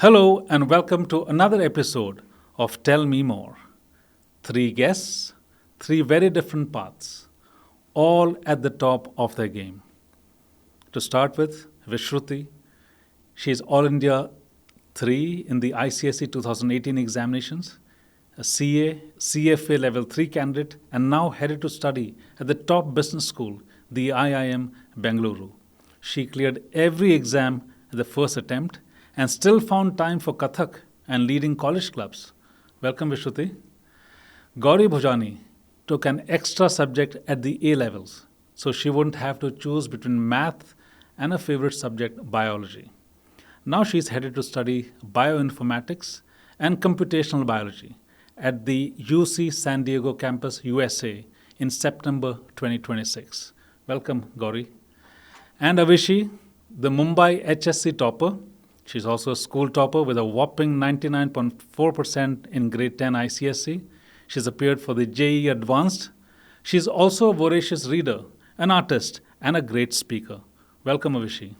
Hello and welcome to another episode of Tell Me More. Three guests, three very different paths, all at the top of their game. To start with, Vishruti. She is All India 3 in the ICSE 2018 examinations, a CA, CFA Level 3 candidate, and now headed to study at the top business school, the IIM Bengaluru. She cleared every exam at the first attempt and still found time for Kathak and leading college clubs. Welcome, Vishruti. Gauri Bhujani took an extra subject at the A levels, so she wouldn't have to choose between math and a favorite subject, biology. Now she's headed to study bioinformatics and computational biology at the UC San Diego campus, USA, in September 2026. Welcome, Gauri. And Avishi, the Mumbai HSC topper. She's also a school topper with a whopping 99.4% in grade 10 ICSE. She's appeared for the JEE Advanced. She's also a voracious reader, an artist, and a great speaker. Welcome, Avishi.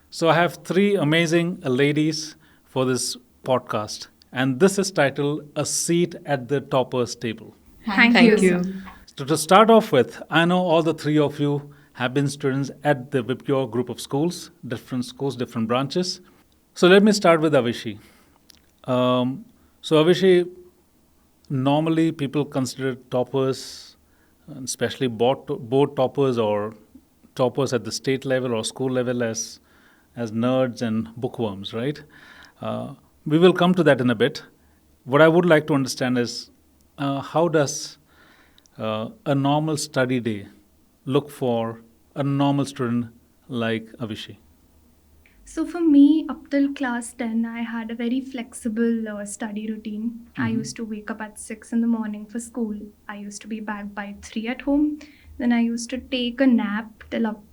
So I have three amazing ladies for this podcast, and this is titled A Seat at the Topper's Table. Thank you. So to start off with, I know all the three of you have been students at the VIBGYOR group of schools, different branches. So let me start with Avishi. Avishi, normally people consider toppers, especially board toppers or toppers at the state level or school level as nerds and bookworms, right? We will come to that in a bit. What I would like to understand is how does a normal study day look for a normal student like Avishi? So for me, up till class 10, I had a very flexible study routine. I used to wake up at 6 in the morning for school. I used to be back by 3 at home. Then I used to take a nap till up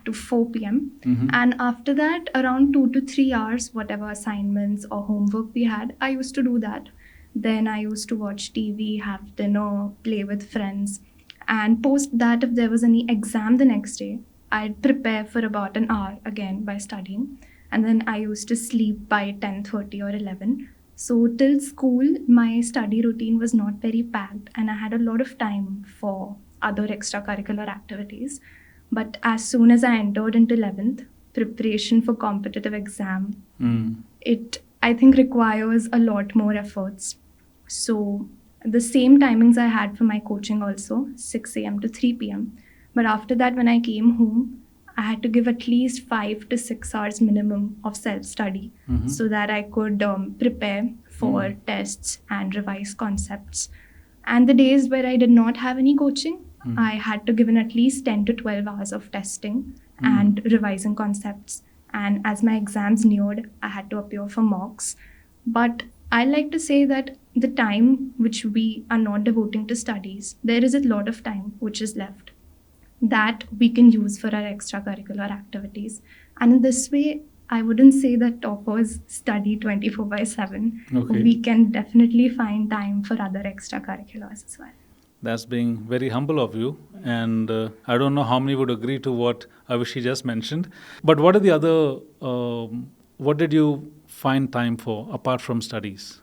to 4 p.m. And after that, around 2 to 3 hours, whatever assignments or homework we had, I used to do that. Then I used to watch TV, have dinner, play with friends. And post that, if there was any exam the next day, I'd prepare for about an hour again by studying. And then I used to sleep by 10:30 or 11. So till school, my study routine was not very packed and I had a lot of time for other extracurricular activities. But as soon as I entered into 11th, preparation for competitive exam, it, I think, requires a lot more efforts. So the same timings I had for my coaching also, 6 a.m. to 3 p.m. But after that, when I came home, I had to give at least 5 to 6 hours minimum of self-study so that I could prepare for tests and revise concepts. And the days where I did not have any coaching, I had to give in at least 10 to 12 hours of testing and revising concepts. And as my exams neared, I had to appear for mocks. But I like to say that the time which we are not devoting to studies, there is a lot of time which is left that we can use for our extracurricular activities. And in this way, I wouldn't say that toppers study 24/7. Okay. We can definitely find time for other extracurriculars as well. That's being very humble of you. And I don't know how many would agree to what Avishi just mentioned. But what are the other, what did you find time for apart from studies?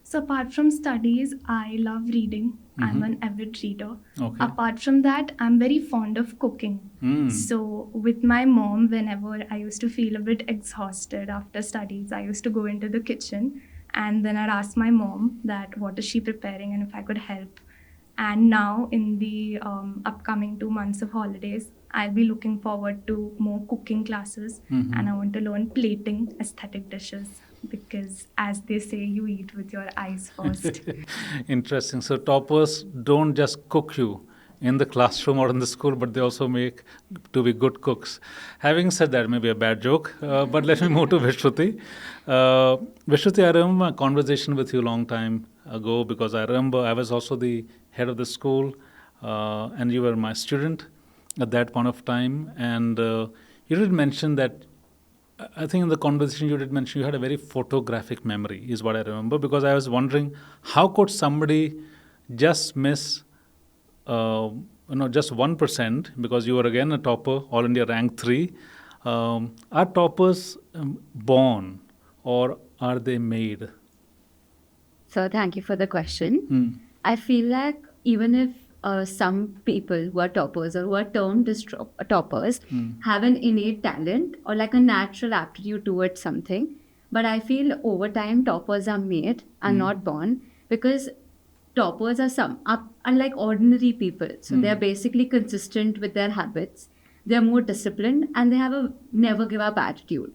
So apart from studies, I love reading. I'm an avid reader. Okay. Apart from that, I'm very fond of cooking. So with my mom, whenever I used to feel a bit exhausted after studies, I used to go into the kitchen and then I'd ask my mom that what is she preparing and if I could help. And now in the upcoming 2 months of holidays, I'll be looking forward to more cooking classes and I want to learn plating aesthetic dishes because as they say, you eat with your eyes first. Interesting. So toppers don't just cook you in the classroom or in the school, but they also make to be good cooks. Having said that, maybe a bad joke, but let me move to Vishruti. Vishruti, I remember a conversation with you a long time ago because I remember I was also the head of the school and you were my student at that point of time. And you did mention that I think in the conversation you did mention you had a very photographic memory, is what I remember, because I was wondering how could somebody just miss, just 1%, because you were again a topper, All India rank 3. Are toppers born, or are they made? So thank you for the question. I feel like even if some people who are toppers or who are termed as toppers have an innate talent or like a natural aptitude towards something, but I feel over time toppers are made and not born, because toppers are unlike ordinary people. So they are basically consistent with their habits. They are more disciplined and they have a never give up attitude.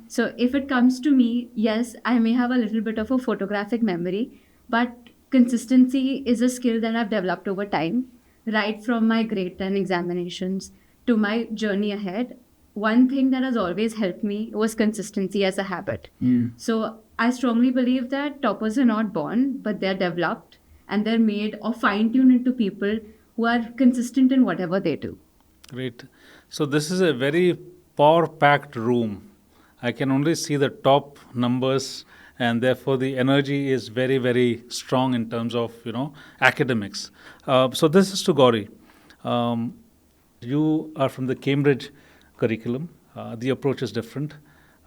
So if it comes to me, yes, I may have a little bit of a photographic memory, but consistency is a skill that I've developed over time, right from my grade 10 examinations to my journey ahead. One thing that has always helped me was consistency as a habit. So I strongly believe that toppers are not born, but they're developed and they're made or fine tuned into people who are consistent in whatever they do. Great. So this is a very power-packed room. I can only see the top numbers, and therefore the energy is very, very strong in terms of academics. So this is to Gauri. Um, you are from the Cambridge curriculum. The approach is different.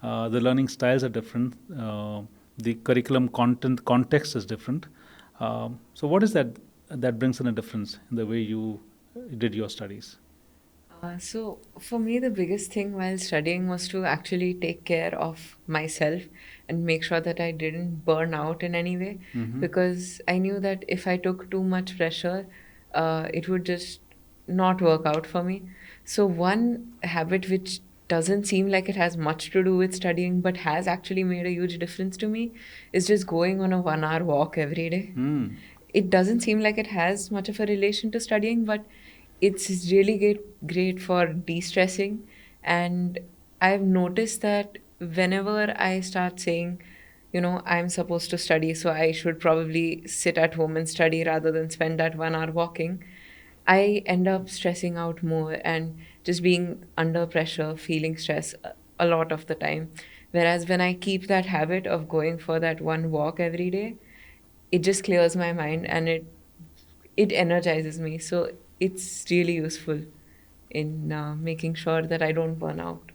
The learning styles are different. The curriculum context is different. So what is that brings in a difference in the way you did your studies? So for me, the biggest thing while studying was to actually take care of myself and make sure that I didn't burn out in any way, because I knew that if I took too much pressure, it would just not work out for me. So one habit which doesn't seem like it has much to do with studying but has actually made a huge difference to me is just going on a 1 hour walk every day. It doesn't seem like it has much of a relation to studying, but it's really great for de-stressing. And I've noticed that whenever I start saying, I'm supposed to study, so I should probably sit at home and study rather than spend that 1 hour walking, I end up stressing out more and just being under pressure, feeling stress a lot of the time. Whereas when I keep that habit of going for that one walk every day, it just clears my mind and it energizes me. So it's really useful in making sure that I don't burn out.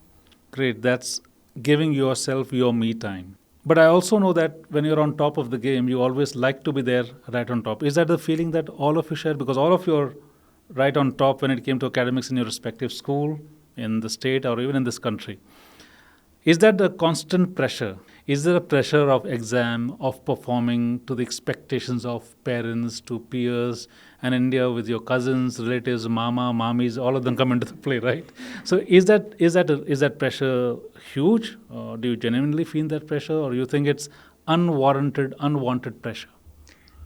Great. That's giving yourself your me time. But I also know that when you're on top of the game, you always like to be there right on top. Is that the feeling that all of you share? Because all of you are right on top when it came to academics in your respective school, in the state, or even in this country. Is that the constant pressure? Is there a pressure of exam, of performing to the expectations of parents, to peers, and India with your cousins, relatives, mama, mommies, all of them come into the play, right? So is that pressure huge? Do you genuinely feel that pressure, or you think it's unwanted pressure?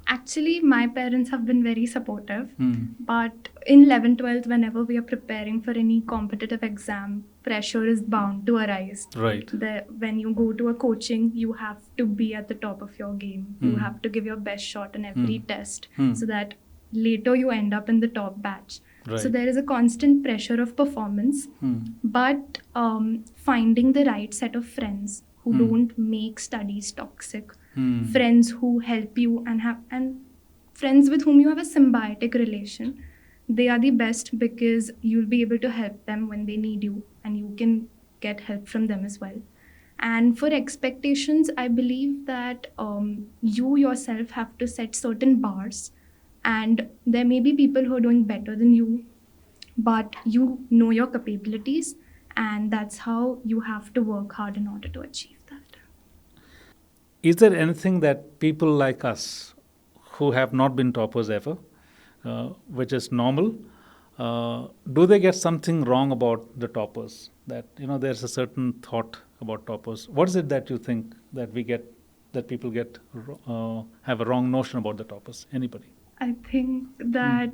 Actually, my parents have been very supportive. But in 11th, 12th, whenever we are preparing for any competitive exam, pressure is bound to arise. Right. When you go to a coaching, you have to be at the top of your game. You have to give your best shot in every test so that later you end up in the top batch. Right. So there is a constant pressure of performance, but finding the right set of friends who don't make studies toxic, friends who help you and friends with whom you have a symbiotic relation, they are the best, because you'll be able to help them when they need you and you can get help from them as well. And for expectations, I believe that you yourself have to set certain bars, and there may be people who are doing better than you, but you know your capabilities, and that's how you have to work hard in order to achieve that. Is there anything that people like us who have not been toppers ever, which is normal, do they get something wrong about the toppers? That there's a certain thought about toppers. What is it that you think that people get have a wrong notion about the toppers? Anybody? I think that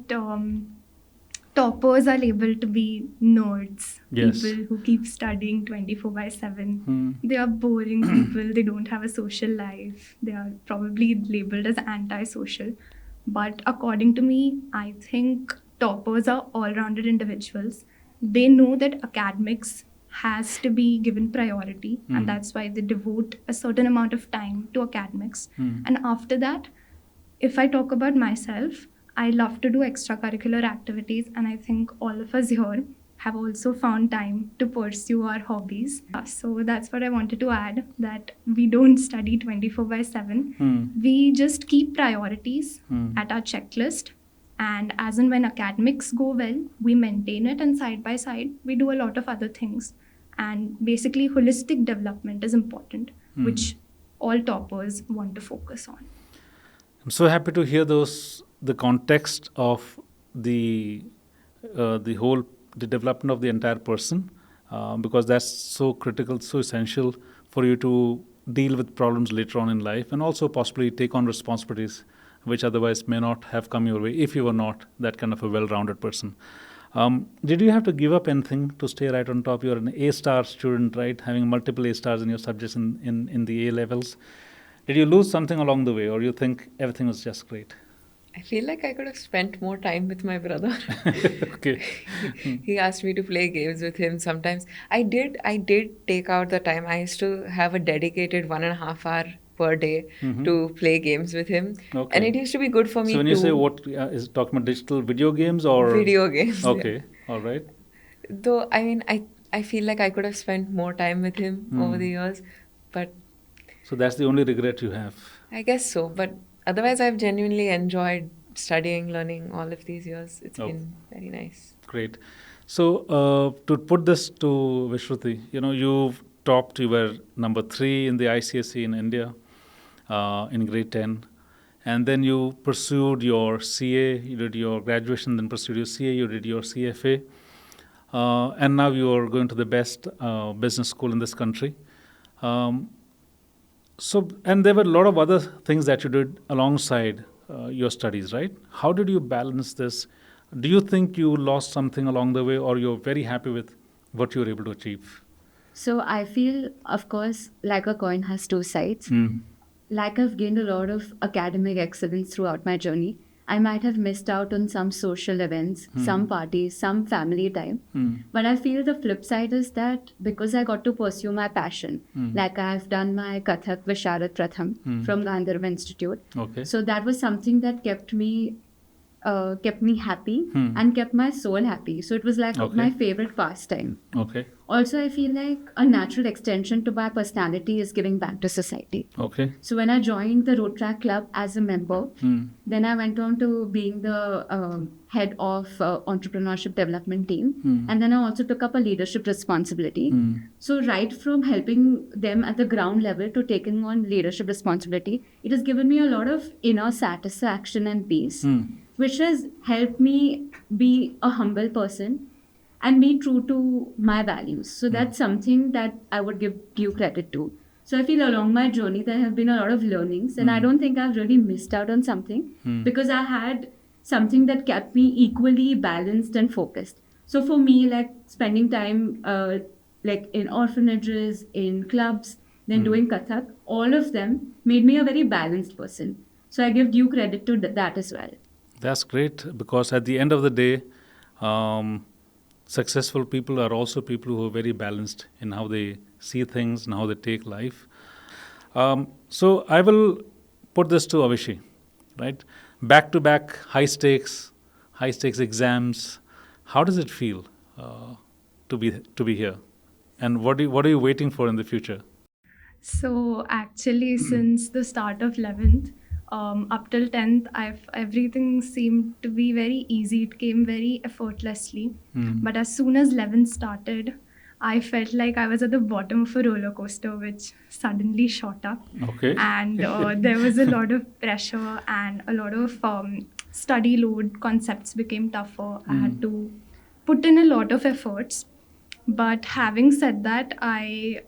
toppers are labeled to be nerds, Yes. people who keep studying 24/7. They are boring people, they don't have a social life, they are probably labeled as antisocial. But according to me, I think toppers are all rounded individuals. They know that academics has to be given priority, and that's why they devote a certain amount of time to academics. And after that, if I talk about myself, I love to do extracurricular activities, and I think all of us here have also found time to pursue our hobbies. So that's what I wanted to add, that we don't study 24/7. We just keep priorities at our checklist. And as and when academics go well, we maintain it, and side by side, we do a lot of other things. And basically, holistic development is important, which all toppers want to focus on. I'm so happy to hear the context of the the development of the entire person, because that's so critical, so essential for you to deal with problems later on in life, and also possibly take on responsibilities which otherwise may not have come your way if you were not that kind of a well-rounded person. Did you have to give up anything to stay right on top? You're an A-star student, right? Having multiple A-stars in your subjects in the A levels. Did you lose something along the way, or you think everything was just great? I feel like I could have spent more time with my brother. Okay. He asked me to play games with him sometimes. I did take out the time. I used to have a dedicated 1.5 hour per day to play games with him. Okay. And it used to be good for me So when too. you say what, is it talking about digital video games or? Video games. Okay, Yeah. all right. Though, I mean, I feel like I could have spent more time with him over the years. But So that's the only regret you have. I guess so. But otherwise, I've genuinely enjoyed studying, learning all of these years. It's been very nice. Great. So to put this to Vishruti, you've topped, you were number 3 in the ICSE in India in grade 10. And then you pursued your CA, you did your graduation, then pursued your CA, you did your CFA. And now you are going to the best business school in this country. And there were a lot of other things that you did alongside your studies, right? How did you balance this? Do you think you lost something along the way, or you're very happy with what you were able to achieve? So I feel, of course, like a coin has two sides. Like I've gained a lot of academic excellence throughout my journey, I might have missed out on some social events, some parties, some family time. But I feel the flip side is that because I got to pursue my passion, like I've done my Kathak Visharad Pratham from Gandharva Institute. Okay. So that was something that kept me happy and kept my soul happy. So it was like my favorite pastime. Okay. Also, I feel like a natural extension to my personality is giving back to society. Okay. So when I joined the Road Track Club as a member, then I went on to being the head of entrepreneurship development team. And then I also took up a leadership responsibility. So right from helping them at the ground level to taking on leadership responsibility, it has given me a lot of inner satisfaction and peace, which has helped me be a humble person and be true to my values. So that's something that I would give due credit to. So I feel along my journey there have been a lot of learnings, and I don't think I've really missed out on something because I had something that kept me equally balanced and focused. So for me, like spending time like in orphanages, in clubs, then doing Kathak, all of them made me a very balanced person. So I give due credit to that as well. That's great, because at the end of the day, successful people are also people who are very balanced in how they see things and how they take life. So I will put this to Avishi, right? Back-to-back high stakes exams. How does it feel to be here? And what are you waiting for in the future? So actually, since the start of 11th, up till 10th, everything seemed to be very easy. It came very effortlessly. But as soon as 11th started, I felt like I was at the bottom of a roller coaster, which suddenly shot up. Okay. And there was a lot of pressure and a lot of study load. Concepts became tougher. I had to put in a lot of efforts. But having said that, I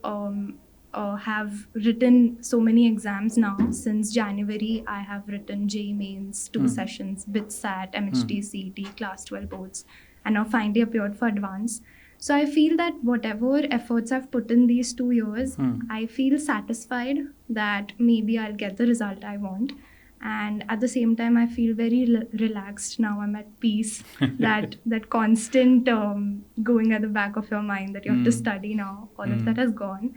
have written so many exams now. Since January, I have written JEE Mains, 2 sessions, BITSAT, MHT, CET, Class 12 boards, and now finally appeared for advance. So I feel that whatever efforts I've put in these 2 years, I feel satisfied that maybe I'll get the result I want. And at the same time, I feel very relaxed now. I'm at peace. that constant going at the back of your mind that you have to study now, all of that has gone.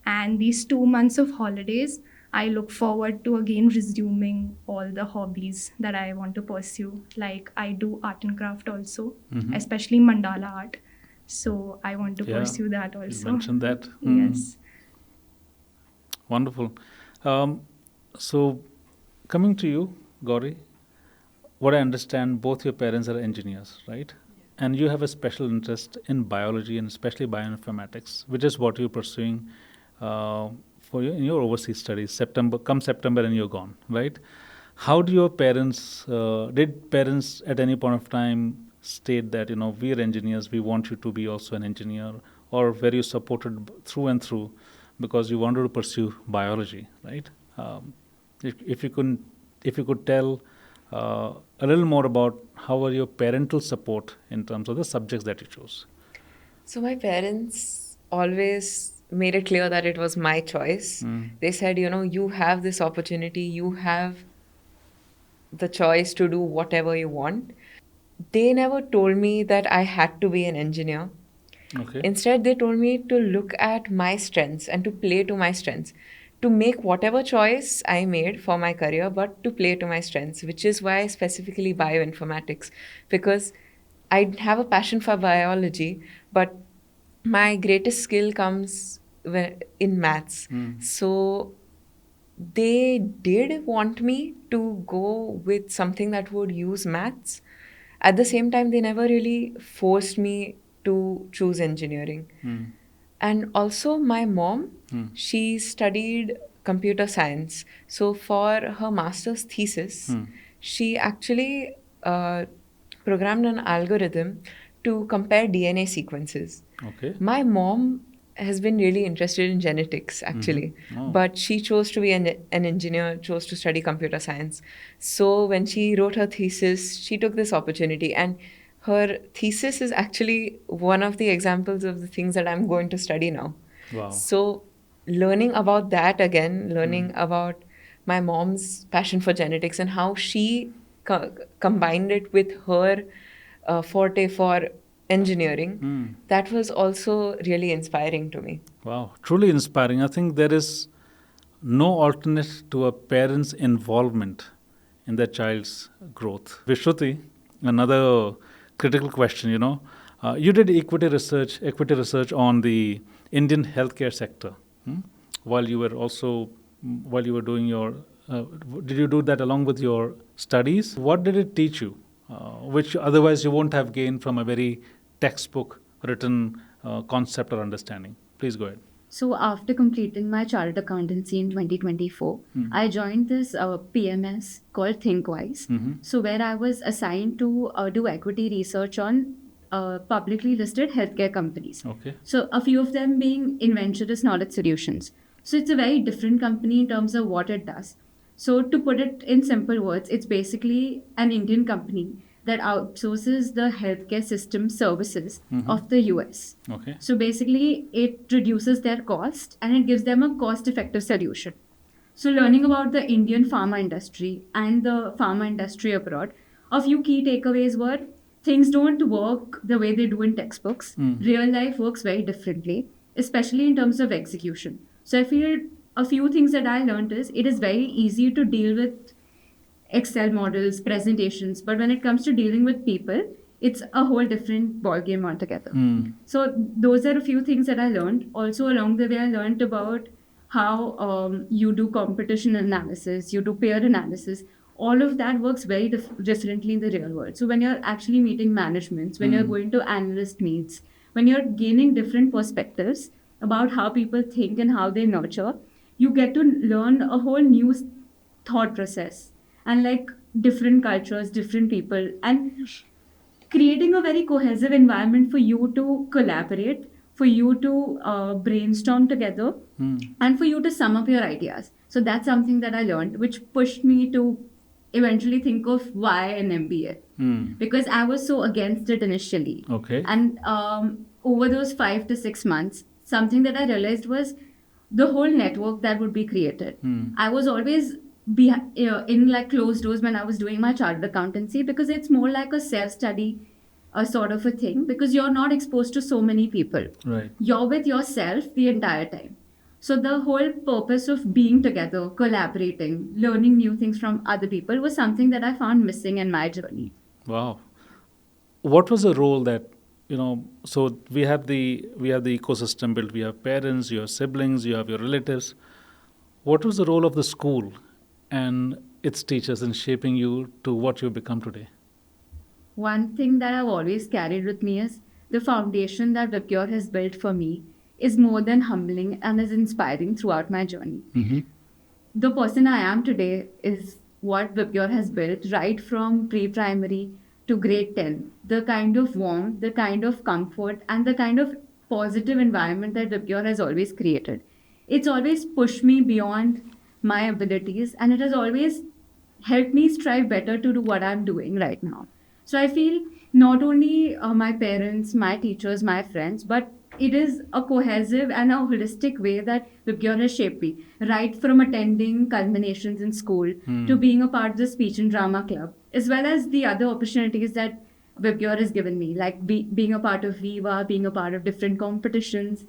And these 2 months of holidays, I look forward to again resuming all the hobbies that I want to pursue. Like I do art and craft also, especially mandala art. So I want to Yeah, pursue that you also. mentioned that. Yes. Wonderful. So, coming to you, Gauri, what I understand, both your parents are engineers, right? And you have a special interest in biology and especially bioinformatics, which is what you're pursuing for in your overseas studies. September, and you're gone, right? How do your parents? Did parents at any point of time state that we are engineers, we want you to be also an engineer, or were you supported through and through because you wanted to pursue biology, right? If you could tell a little more about how were your parental support in terms of the subjects that you chose. So my parents always made it clear that it was my choice. They said, you have this opportunity, you have the choice to do whatever you want. They never told me that I had to be an engineer. Okay. Instead, they told me to look at my strengths and to play to my strengths, to make whatever choice I made for my career, but to play to my strengths, which is why specifically bioinformatics, because I have a passion for biology, but my greatest skill comes in maths. So they did want me to go with something that would use maths. At the same time, they never really forced me to choose engineering. And also, my mom, she studied computer science. So, for her master's thesis, she actually programmed an algorithm to compare DNA sequences. Okay. My mom has been really interested in genetics, actually, but she chose to be an engineer, chose to study computer science. So when she wrote her thesis, she took this opportunity, and her thesis is actually one of the examples of the things that I'm going to study now. Wow. So learning about that again, learning about my mom's passion for genetics and how she combined it with her forte for engineering, that was also really inspiring to me. Wow, truly inspiring. I think there is no alternate to a parent's involvement in their child's growth. Vishruti, another critical question. You did equity research on the Indian healthcare sector, while you were doing your. Did you do that along with your studies? What did it teach you, which otherwise you won't have gained from a very textbook written concept or understanding? Please go ahead. So after completing my chartered accountancy in 2024, I joined this PMS called ThinkWise. So where I was assigned to do equity research on publicly listed healthcare companies. Okay. So a few of them being Inventurous Knowledge Solutions. So it's a very different company in terms of what it does. So to put it in simple words, it's basically an Indian company that outsources the healthcare system services of the US. Okay. So basically, it reduces their cost and it gives them a cost effective solution. So, learning about the Indian pharma industry and the pharma industry abroad, a few key takeaways were things don't work the way they do in textbooks. Real life works very differently, especially in terms of execution. So, I feel a few things that I learned is it is very easy to deal with Excel models, presentations, but when it comes to dealing with people, it's a whole different ballgame altogether. So those are a few things that I learned. Also along the way, I learned about how you do competition analysis, you do peer analysis. All of that works very differently in the real world. So when you're actually meeting managements, when you're going to analyst meets, when you're gaining different perspectives about how people think and how they nurture, you get to learn a whole new thought process and like different cultures, different people, and creating a very cohesive environment for you to collaborate, for you to brainstorm together, and for you to sum up your ideas. So that's something that I learned, which pushed me to eventually think of why an MBA. Because I was so against it initially. Okay. And over those 5 to 6 months, something that I realized was the whole network that would be created. I was always in like closed doors when I was doing my chartered accountancy because it's more like a self-study sort of a thing because you're not exposed to so many people. Right. You're with yourself the entire time. So the whole purpose of being together, collaborating, learning new things from other people was something that I found missing in my journey. Wow. What was the role that so we have the ecosystem built. We have parents, you have siblings, you have your relatives. What was the role of the school and its teachers in shaping you to what you've become today? One thing that I've always carried with me is the foundation that VIBGYOR has built for me is more than humbling and is inspiring throughout my journey. The person I am today is what VIBGYOR has built right from pre-primary to grade 10. The kind of warmth, the kind of comfort, and the kind of positive environment that VIBGYOR has always created. It's always pushed me beyond my abilities, and it has always helped me strive better to do what I'm doing right now. So I feel not only my parents, my teachers, my friends, but it is a cohesive and a holistic way that VIBGYOR has shaped me. Right from attending culminations in school to being a part of the speech and drama club, as well as the other opportunities that VIBGYOR has given me, like being a part of Viva, being a part of different competitions,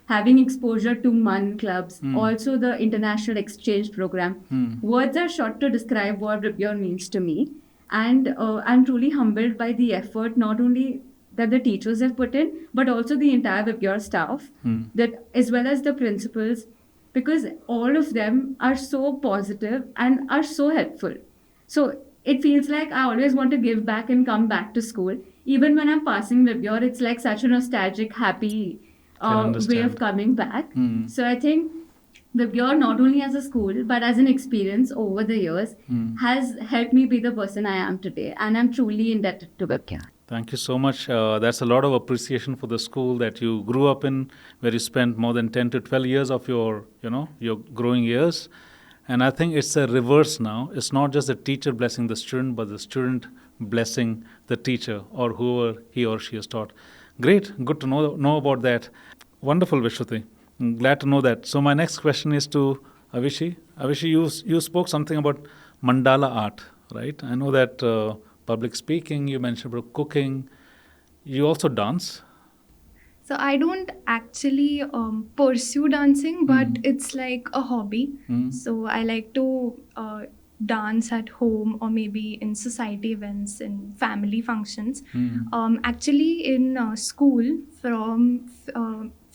having exposure to MUN clubs, also the international exchange program. Words are short to describe what VIBGYOR means to me. And I'm truly humbled by the effort, not only that the teachers have put in, but also the entire VIBGYOR staff, that as well as the principals, because all of them are so positive and are so helpful. So it feels like I always want to give back and come back to school. Even when I'm passing VIBGYOR, it's like such a nostalgic, happy way of coming back. So I think VIBGYOR, not only as a school, but as an experience over the years, has helped me be the person I am today. And I'm truly indebted to VIBGYOR. Thank you so much. That's a lot of appreciation for the school that you grew up in, where you spent more than 10 to 12 years of your growing years. And I think it's a reverse now. It's not just the teacher blessing the student, but the student blessing the teacher or whoever he or she is taught. Great. Good to know about that. Wonderful, Vishruti. Glad to know that. So my next question is to Avishi. Avishi, you spoke something about mandala art, right? I know that public speaking, you mentioned about cooking. You also dance. So I don't actually pursue dancing, but it's like a hobby. So I like to dance at home or maybe in society events and family functions. Actually, in school, from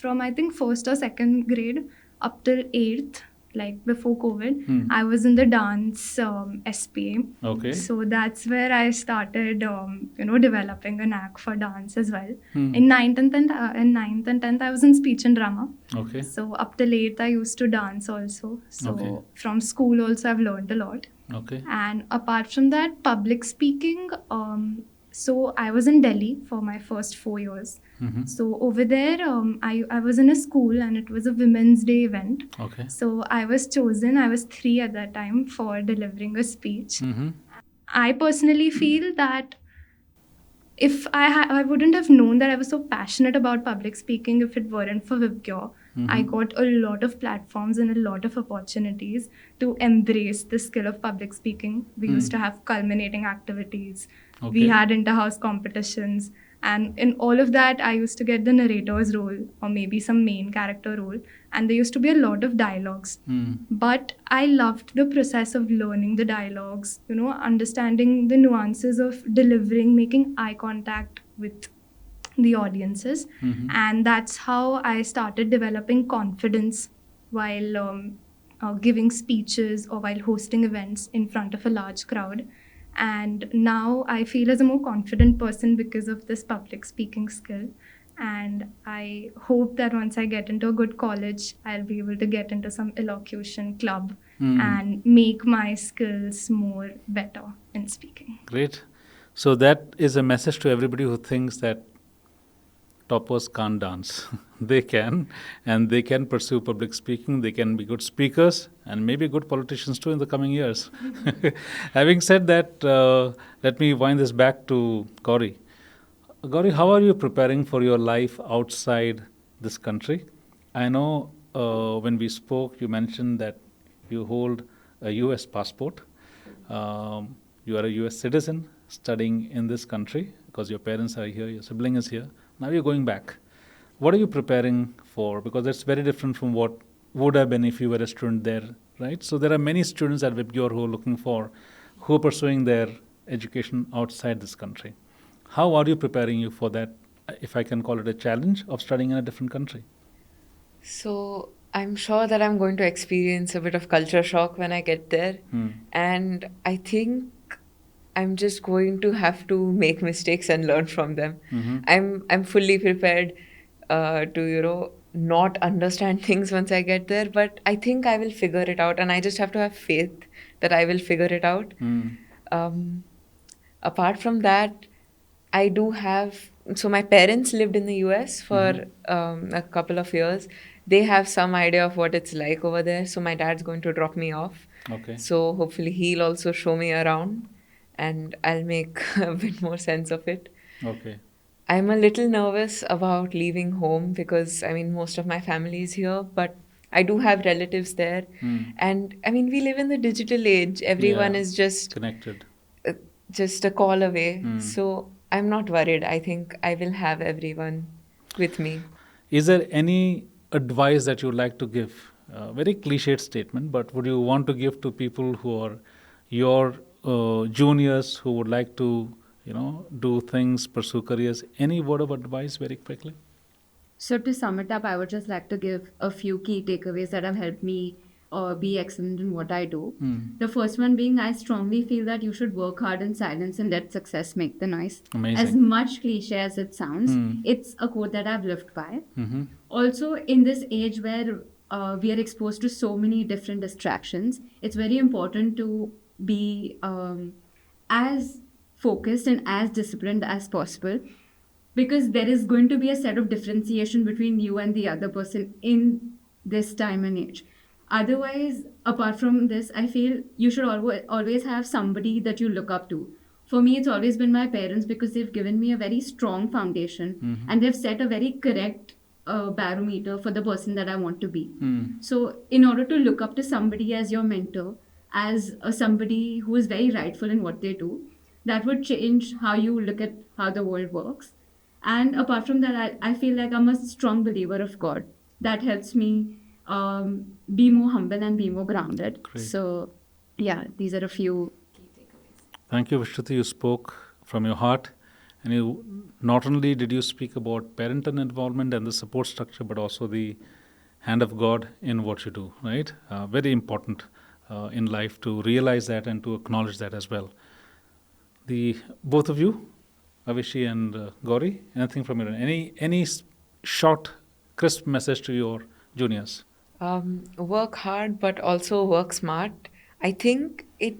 I think first or second grade up till 8th, like before COVID, I was in the dance SPA. Okay. So that's where I started, developing a knack for dance as well. In ninth and 10th, I was in speech and drama. Okay. So up till 8th, I used to dance also. So Okay. from school also, I've learned a lot. Okay. And apart from that, public speaking, so I was in Delhi for my first 4 years. So over there, I was in a school and it was a Women's Day event. Okay. So I was chosen, I was 3 at that time, for delivering a speech. I personally feel that if I wouldn't have known that I was so passionate about public speaking if it weren't for VIBGYOR. I got a lot of platforms and a lot of opportunities to embrace the skill of public speaking. We used to have culminating activities. Okay. We had inter-house competitions. And in all of that, I used to get the narrator's role or maybe some main character role. And there used to be a lot of dialogues. But I loved the process of learning the dialogues, understanding the nuances of delivering, making eye contact with the audiences. And that's how I started developing confidence while giving speeches or while hosting events in front of a large crowd. And now I feel as a more confident person because of this public speaking skill. And I hope that once I get into a good college, I'll be able to get into some elocution club and make my skills more better in speaking. Great. So that is a message to everybody who thinks that toppers can't dance. They can, and they can pursue public speaking. They can be good speakers and maybe good politicians too in the coming years. Having said that, let me wind this back to Gauri. Gauri, how are you preparing for your life outside this country? I know when we spoke, you mentioned that you hold a US passport. You are a US citizen studying in this country because your parents are here, your sibling is here. Now you're going back. What are you preparing for? Because that's very different from what would have been if you were a student there, right? So there are many students at VIBGYOR who are pursuing their education outside this country. How are you preparing you for that if I can call it a challenge, of studying in a different country? So I'm sure that I'm going to experience a bit of culture shock when I get there. And I think I'm just going to have to make mistakes and learn from them. I'm fully prepared to not understand things once I get there, but I think I will figure it out, and I just have to have faith that I will figure it out. Um, Apart from that, I do have. So my parents lived in the US for a couple of years. They have some idea of what it's like over there. So my dad's going to drop me off. Okay. So hopefully he'll also show me around, and I'll make a bit more sense of it. Okay. I'm a little nervous about leaving home because I mean most of my family is here, but I do have relatives there. And I mean we live in the digital age. Everyone Yeah. is just Connected. a call away. So I'm not worried. I think I will have everyone with me. Is there any advice that you would like to give? Very cliched statement, but would you want to give to people who are your juniors who would like to, do things, pursue careers? Any word of advice very quickly? So to sum it up, I would just like to give a few key takeaways that have helped me be excellent in what I do. The first one being, I strongly feel that you should work hard in silence and let success make the noise. Amazing. As much cliche as it sounds, it's a quote that I've lived by. Also, in this age where we are exposed to so many different distractions, it's very important to be as focused and as disciplined as possible, because there is going to be a set of differentiation between you and the other person in this time and age. Otherwise, apart from this, I feel you should always have somebody that you look up to. For me, it's always been my parents, because they've given me a very strong foundation and they've set a very correct barometer for the person that I want to be. So, in order to look up to somebody as your mentor, as somebody who is very rightful in what they do, that would change how you look at how the world works. And apart from that, I feel like I'm a strong believer of God. That helps me be more humble and be more grounded. Great. So, yeah, these are a few key takeaways. Thank you, Vishruti. You spoke from your heart. And you not only did you speak about parental involvement and the support structure, but also the hand of God in what you do, right? Very important in life to realize that and to acknowledge that as well. The both of you, Avishi and Gauri, anything from your end? Any short, crisp message to your juniors? Work hard, but also work smart. I think it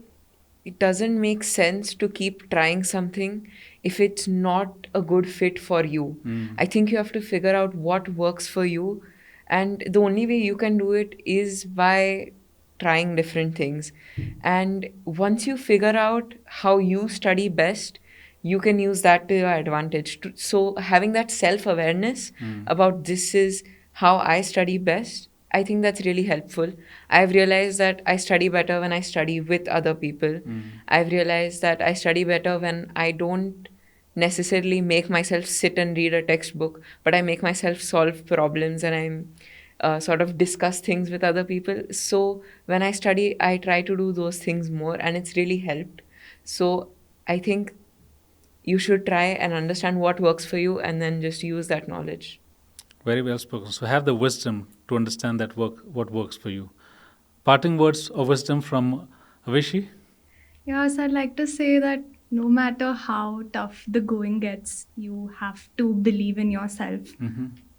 doesn't make sense to keep trying something if it's not a good fit for you. I think you have to figure out what works for you, and the only way you can do it is by trying different things. And once you figure out how you study best, you can use that to your advantage. So having that self-awareness about this is how I study best, I think that's really helpful. I've realized that I study better when I study with other people. I've realized that I study better when I don't necessarily make myself sit and read a textbook, but I make myself solve problems and I'm sort of discuss things with other people. So when I study, I try to do those things more, and it's really helped. So I think you should try and understand what works for you and then just use that knowledge. Very well spoken. So have the wisdom to understand what works for you. Parting words of wisdom from Avishi? Yes, I'd like to say that no matter how tough the going gets, you have to believe in yourself.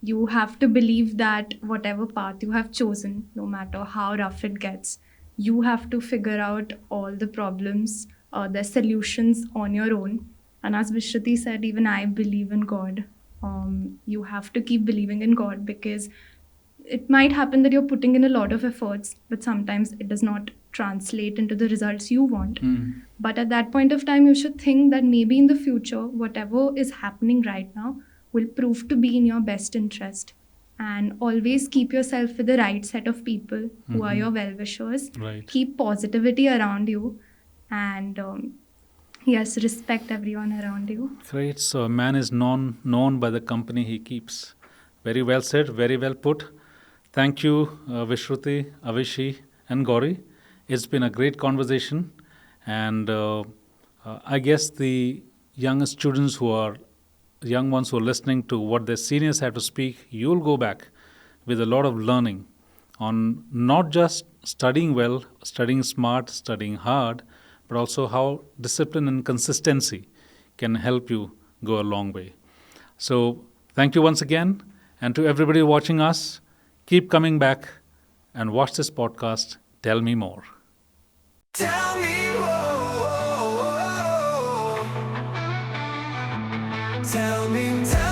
You have to believe that whatever path you have chosen, no matter how rough it gets, you have to figure out all the problems, the solutions on your own. And as Vishruti said, even I believe in God. You have to keep believing in God, because it might happen that you're putting in a lot of efforts, but sometimes it does not translate into the results you want. But at that point of time, you should think that maybe in the future, whatever is happening right now will prove to be in your best interest. And always keep yourself with the right set of people who are your well-wishers. Right. Keep positivity around you, and yes, respect everyone around you. Great. So a man is known by the company he keeps. Very well said. Very well put. Thank you, Vishruti, Avishi, and Gauri. It's been a great conversation, and I guess the young students who are young ones who are listening to what their seniors have to speak, you'll go back with a lot of learning on not just studying well, studying smart, studying hard, but also how discipline and consistency can help you go a long way. So, thank you once again. And to everybody watching us, keep coming back and watch this podcast. Tell me more. Tell me more. Tell me.